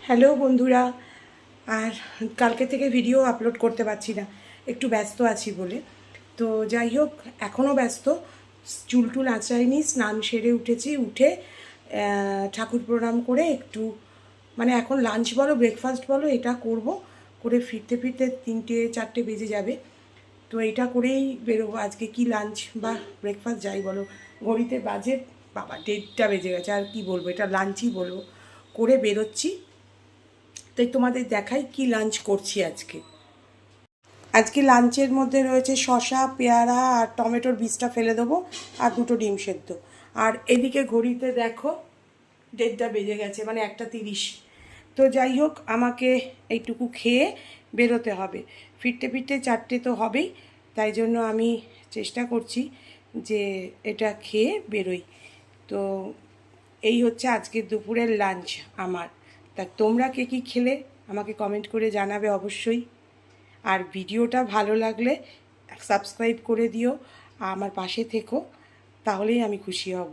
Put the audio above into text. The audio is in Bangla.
হ্যালো বন্ধুরা। আর কালকে থেকে ভিডিও আপলোড করতে পারছি না, একটু ব্যস্ত আছি বলে। তো যাই হোক, এখনও ব্যস্ত। চুল টুল আঁচড়াইনি, স্নান সেরে উঠেছি, উঠে ঠাকুর প্রণাম করে একটু মানে এখন লাঞ্চ বলো ব্রেকফাস্ট বলো এটা করব, করে ফিরতে ফিরতে 3টে 4টে বেজে যাবে। তো এটা করেই বেরোবো। আজকে কি লাঞ্চ বা ব্রেকফাস্ট যাই বলো, ঘড়িতে বাজে বাবা 1:30টা বেজে গেছে, আর কি বলবো, এটা লাঞ্চই বলবো। করে বেরোচ্ছি। তাই তোমাদের দেখাই কি লাঞ্চ করছি আজকে। আজকে লাঞ্চের মধ্যে রয়েছে শসা, পেয়ারা আর টমেটোর বীজটা ফেলে দেবো, আর 2টো ডিম সেদ্ধ। আর এদিকে ঘড়িতে দেখো 1:30টা বেজে গেছে, মানে 1:30। তো যাই হোক, আমাকে এইটুকু খেয়ে বেরোতে হবে। ফিরতে ফিরতে 4টে তো হবেই, তাই জন্য আমি চেষ্টা করছি যে এটা খেয়ে বেরোই। তো এই হচ্ছে আজকে দুপুরের লাঞ্চ আমার। তা তোমরা কে কী খেলে আমাকে কমেন্ট করে জানাবে অবশ্যই। আর ভিডিওটা ভালো লাগলে সাবস্ক্রাইব করে দিও, আমার পাশে থেকো, তাহলেই আমি খুশি হব।